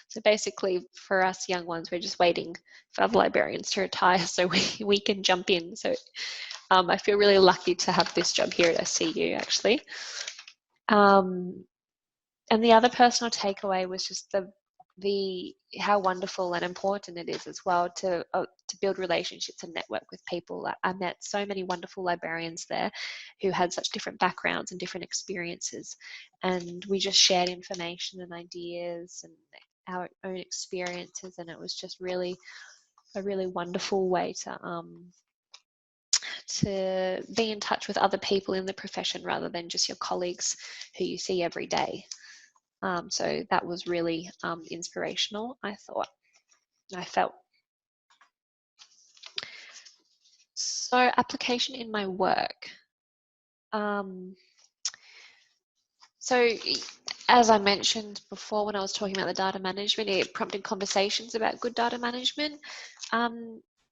So basically, for us young ones, we're just waiting for other librarians to retire so we can jump in. So I feel really lucky to have this job here at SCU, actually. And the other personal takeaway was just how wonderful and important it is as well to build relationships and network with people. I met so many wonderful librarians there who had such different backgrounds and different experiences, and we just shared information and ideas and our own experiences, and it was just really a really wonderful way to be in touch with other people in the profession rather than just your colleagues who you see every day. So that was really inspirational, I felt. So application in my work. So as I mentioned before when I was talking about the data management, it prompted conversations about good data management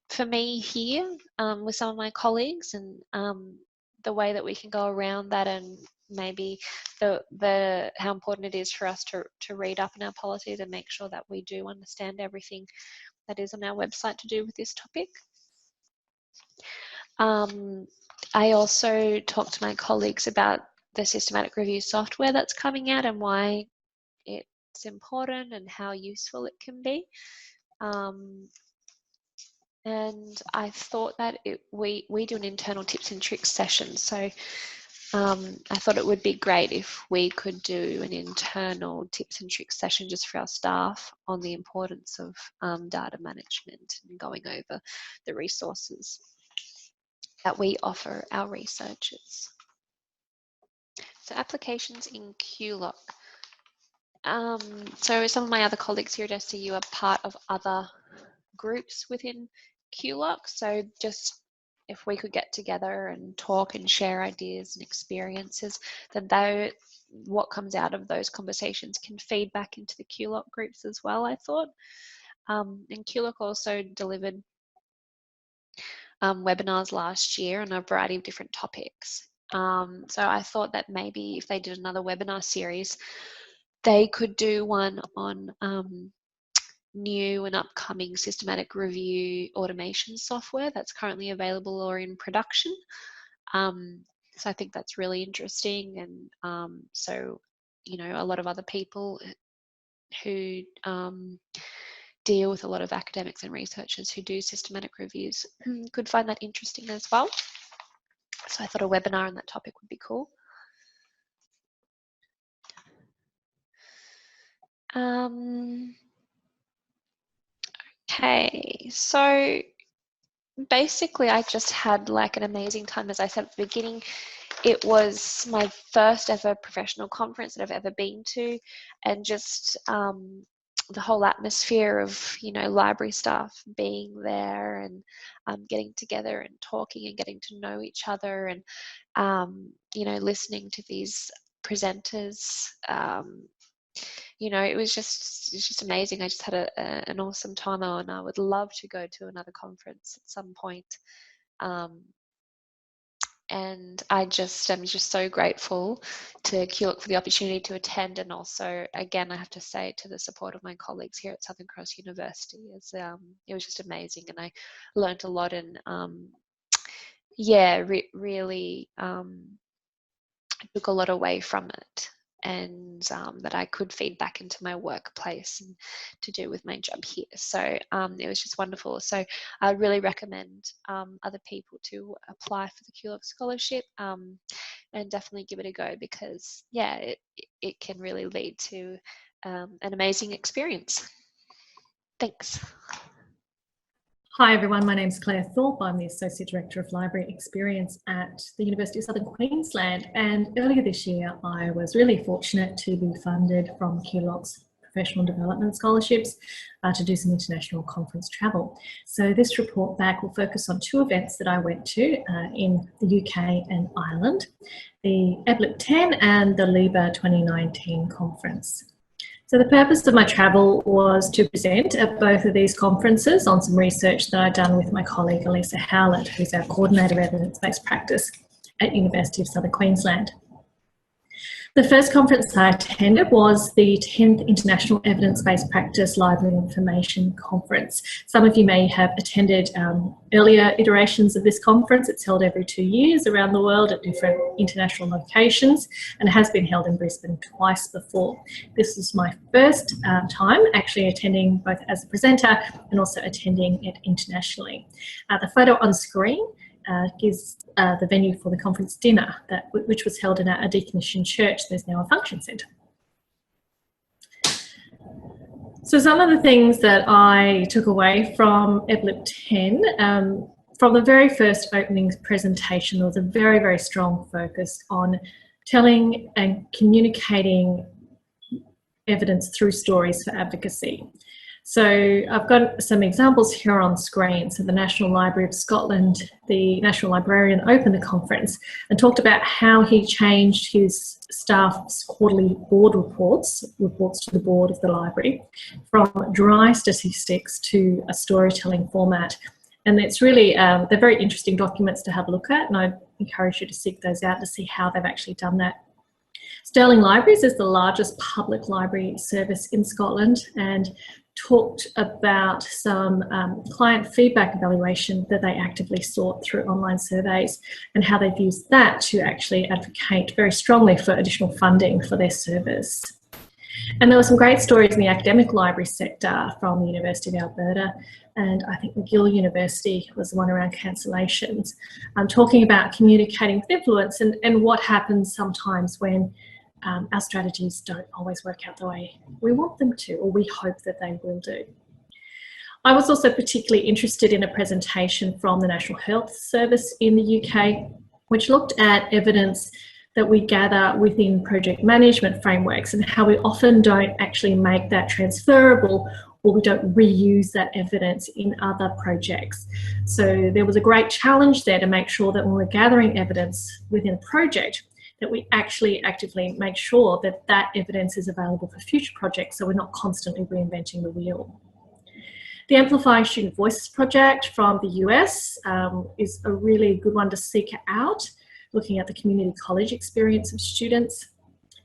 for me here with some of my colleagues, and the way that we can go around that, and maybe the how important it is for us to read up in our policies and make sure that we do understand everything that is on our website to do with this topic. I also talked to my colleagues about the systematic review software that's coming out and why it's important and how useful it can be. And I thought that we do an internal tips and tricks session. So I thought it would be great if we could do an internal tips and tricks session just for our staff on the importance of data management and going over the resources that we offer our researchers. So applications in QULOC. So some of my other colleagues here at SCU are part of other groups within QULOC. So just if we could get together and talk and share ideas and experiences, then what comes out of those conversations can feed back into the QULOC groups as well, I thought. And QULOC also delivered webinars last year on a variety of different topics. So I thought that maybe if they did another webinar series, they could do one on new and upcoming systematic review automation software that's currently available or in production. So I think that's really interesting. And so, you know, a lot of other people who deal with a lot of academics and researchers who do systematic reviews could find that interesting as well. So I thought a webinar on that topic would be cool. Okay, so basically I just had like an amazing time. As I said at the beginning, it was my first ever professional conference that I've ever been to, and just the whole atmosphere of, you know, library staff being there and getting together and talking and getting to know each other, and you know, listening to these presenters. You know, it's just amazing. I just had an awesome time, and I would love to go to another conference at some point. And I'm just so grateful to QULOC for the opportunity to attend, and also, again, I have to say, to the support of my colleagues here at Southern Cross University. It was just amazing, and I learned a lot, and yeah, really took a lot away from it, and that I could feed back into my workplace and to do with my job here. So it was just wonderful. So I really recommend other people to apply for the QULOC scholarship, and definitely give it a go, because yeah, it can really lead to an amazing experience. Thanks. Hi everyone, my name's Clare Thorpe. I'm the Associate Director of Library Experience at the University of Southern Queensland, and earlier this year I was really fortunate to be funded from QULOC's Professional Development Scholarships to do some international conference travel. So this report back will focus on two events that I went to in the UK and Ireland, the EBLIC 10 and the LIBA 2019 conference. So the purpose of my travel was to present at both of these conferences on some research that I'd done with my colleague Elisa Howlett, who's our Coordinator of Evidence-Based Practice at University of Southern Queensland. The first conference I attended was the 10th International Evidence-Based Practice Library Information Conference. Some of you may have attended earlier iterations of this conference. It's held every 2 years around the world at different international locations, and it has been held in Brisbane twice before. This is my first time actually attending both as a presenter and also attending it internationally. The photo on screen gives the venue for the conference dinner, which was held in a decommissioned church. There's now a function centre. So some of the things that I took away from EBLIC 10, from the very first opening presentation, there was a very, very strong focus on telling and communicating evidence through stories for advocacy. So I've got some examples here on screen. So the National Library of Scotland, the National Librarian opened the conference and talked about how he changed his staff's quarterly board reports to the board of the library, from dry statistics to a storytelling format. And it's really, they're very interesting documents to have a look at, and I encourage you to seek those out to see how they've actually done that. Stirling Libraries is the largest public library service in Scotland, and talked about some client feedback evaluation that they actively sought through online surveys, and how they've used that to actually advocate very strongly for additional funding for their service. And there were some great stories in the academic library sector from the University of Alberta, and I think McGill University was the one around cancellations, talking about communicating with influence and what happens sometimes when our strategies don't always work out the way we want them to, or we hope that they will do. I was also particularly interested in a presentation from the National Health Service in the UK, which looked at evidence that we gather within project management frameworks and how we often don't actually make that transferable, or we don't reuse that evidence in other projects. So there was a great challenge there to make sure that when we're gathering evidence within a project, that we actually actively make sure that that evidence is available for future projects, so we're not constantly reinventing the wheel. The Amplifying Student Voices project from the US is a really good one to seek out, looking at the community college experience of students.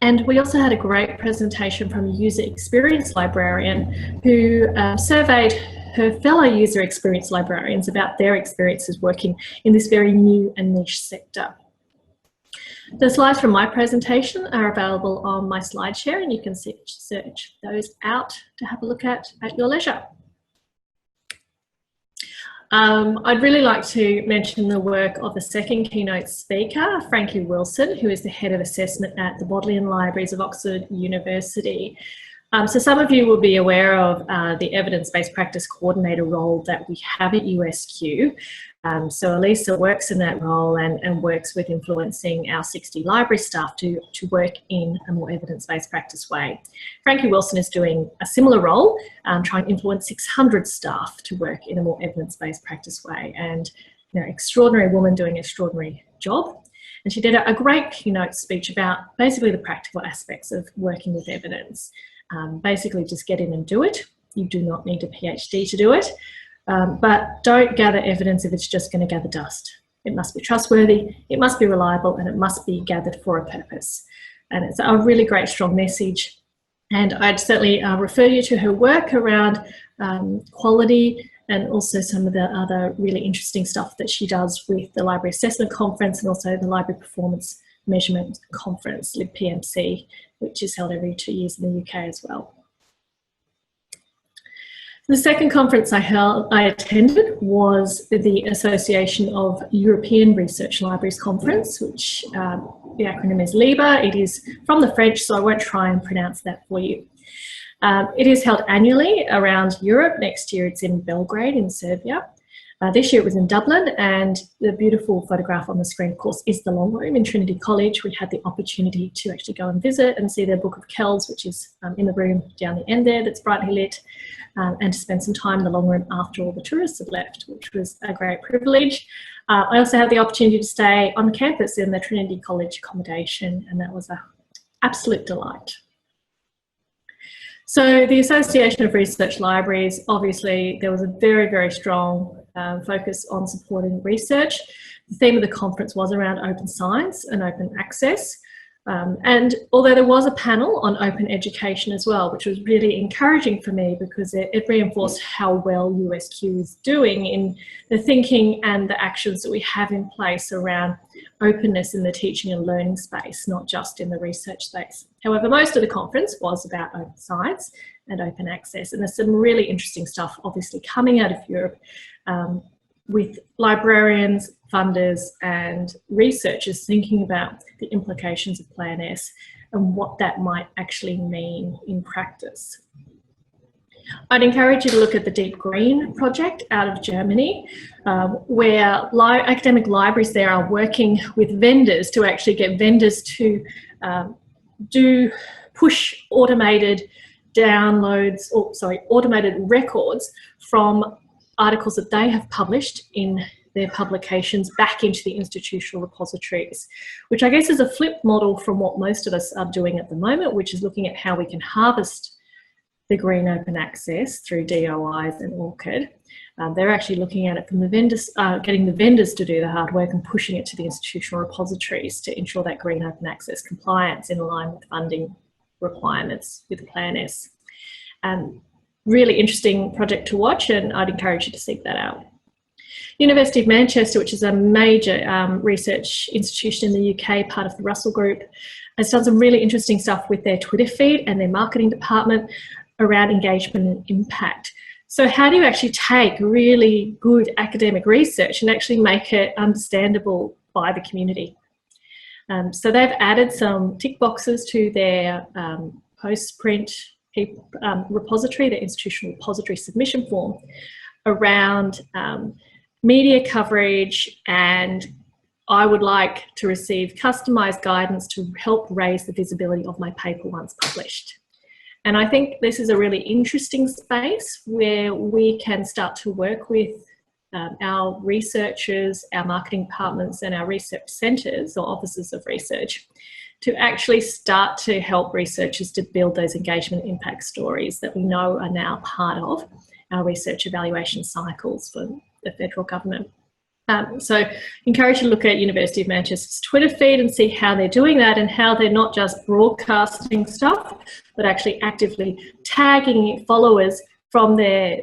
And we also had a great presentation from a user experience librarian who surveyed her fellow user experience librarians about their experiences working in this very new and niche sector. The slides from my presentation are available on my SlideShare, and you can search those out to have a look at your leisure. I'd really like to mention the work of the second keynote speaker, Frankie Wilson, who is the Head of Assessment at the Bodleian Libraries of Oxford University. So some of you will be aware of the Evidence-Based Practice Coordinator role that we have at USQ. So Elisa works in that role and works with influencing our 60 library staff to work in a more evidence-based practice way. Frankie Wilson is doing a similar role, trying to influence 600 staff to work in a more evidence-based practice way. And, you know, extraordinary woman doing an extraordinary job. And she did a great keynote speech about basically the practical aspects of working with evidence. Basically just get in and do it. You do not need a PhD to do it. But don't gather evidence if it's just going to gather dust. It must be trustworthy, it must be reliable, and it must be gathered for a purpose. And it's a really great, strong message. And I'd certainly refer you to her work around quality, and also some of the other really interesting stuff that she does with the Library Assessment Conference and also the Library Performance Measurement Conference, LibPMC, which is held every 2 years in the UK as well. The second conference I attended was the Association of European Research Libraries Conference, which the acronym is LIBA. It is from the French, so I won't try and pronounce that for you. It is held annually around Europe. Next year it's in Belgrade in Serbia. This year it was in Dublin, and the beautiful photograph on the screen, of course, is the Long Room in Trinity College. We had the opportunity to actually go and visit and see their Book of Kells, which is in the room down the end there that's brightly lit, and to spend some time in the Long Room after all the tourists had left, which was a great privilege. I also had the opportunity to stay on campus in the Trinity College accommodation, and that was an absolute delight. So the Association of Research Libraries, obviously there was a very, very strong focus on supporting research. The theme of the conference was around open science and open access. And although there was a panel on open education as well, which was really encouraging for me because it reinforced how well USQ is doing in the thinking and the actions that we have in place around openness in the teaching and learning space, not just in the research space. However, most of the conference was about open science and open access, and there's some really interesting stuff obviously coming out of Europe with librarians, funders and researchers thinking about the implications of Plan S and what that might actually mean in practice. I'd encourage you to look at the Deep Green project out of Germany, where academic libraries there are working with vendors to actually get vendors to push automated downloads, or sorry, automated records from articles that they have published in their publications back into the institutional repositories, which I guess is a flip model from what most of us are doing at the moment, which is looking at how we can harvest the green open access through DOIs and ORCID. They're actually looking at it from the vendors, getting the vendors to do the hard work and pushing it to the institutional repositories to ensure that green open access compliance in line with funding requirements with Plan S. Really interesting project to watch, and I'd encourage you to seek that out. University of Manchester, which is a major research institution in the UK, part of the Russell Group, has done some really interesting stuff with their Twitter feed and their marketing department around engagement and impact. So how do you actually take really good academic research and actually make it understandable by the community? So they've added some tick boxes to their post-print repository, their institutional repository submission form, around media coverage, and I would like to receive customised guidance to help raise the visibility of my paper once published. And I think this is a really interesting space where we can start to work with our researchers, our marketing departments and our research centres or offices of research to actually start to help researchers to build those engagement impact stories that we know are now part of our research evaluation cycles for the federal government. So encourage you to look at University of Manchester's Twitter feed and see how they're doing that, and how they're not just broadcasting stuff, but actually actively tagging followers from their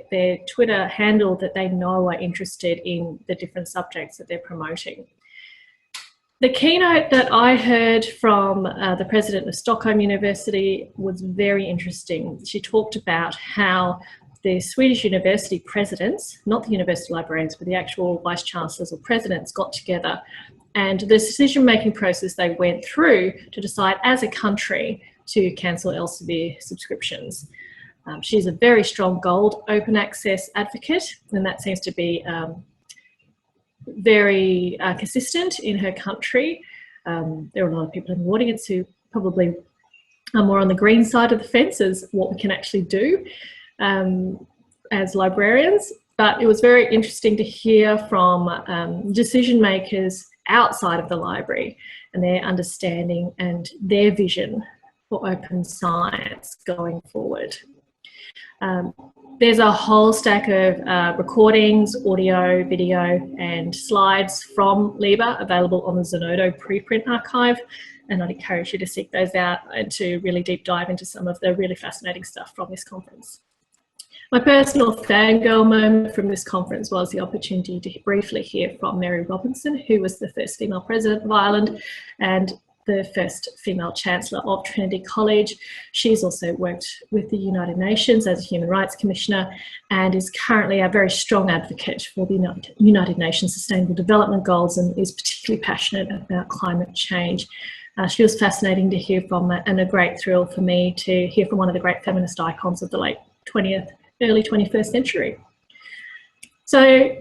Twitter handle that they know are interested in the different subjects that they're promoting. The keynote that I heard from the president of Stockholm University was very interesting. She talked about how the Swedish university presidents, not the university librarians, but the actual vice chancellors or presidents got together, and the decision-making process they went through to decide as a country to cancel Elsevier subscriptions. She's a very strong gold open access advocate, and that seems to be very consistent in her country. There are a lot of people in the audience who probably are more on the green side of the fence as what we can actually do as librarians, but it was very interesting to hear from decision makers outside of the library and their understanding and their vision for open science going forward. There's a whole stack of recordings, audio, video and slides from LIBA available on the Zenodo preprint archive, and I'd encourage you to seek those out and to really deep dive into some of the really fascinating stuff from this conference. My personal fangirl moment from this conference was the opportunity to briefly hear from Mary Robinson, who was the first female president of Ireland and the first female chancellor of Trinity College. She's also worked with the United Nations as a Human Rights Commissioner and is currently a very strong advocate for the United Nations Sustainable Development Goals and is particularly passionate about climate change. She was fascinating to hear from, and a great thrill for me to hear from one of the great feminist icons of the late 20th, early 21st century. So,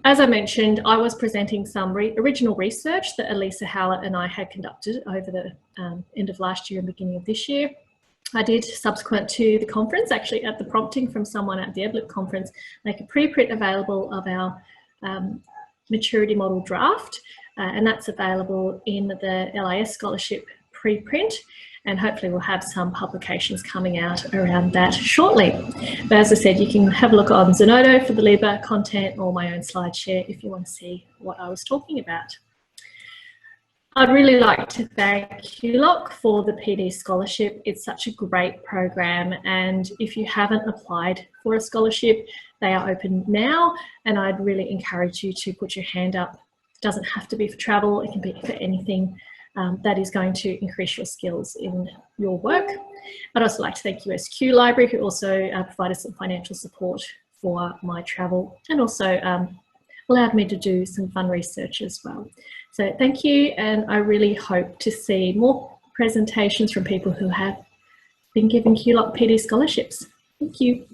as I mentioned, I was presenting some original research that Elisa Howlett and I had conducted over the end of last year and beginning of this year. I did, subsequent to the conference, actually at the prompting from someone at the EBLIP conference, make a preprint available of our maturity model draft, and that's available in the LIS scholarship preprint. And hopefully we'll have some publications coming out around that shortly. But as I said, you can have a look on Zenodo for the LIBA content or my own slide share if you want to see what I was talking about. I'd really like to thank QULOC for the PD scholarship. It's such a great program, and if you haven't applied for a scholarship, they are open now, and I'd really encourage you to put your hand up. It doesn't have to be for travel, it can be for anything. That is going to increase your skills in your work. I'd also like to thank USQ Library, who also provided some financial support for my travel and also allowed me to do some fun research as well. So thank you, and I really hope to see more presentations from people who have been given QULOC PD scholarships. Thank you.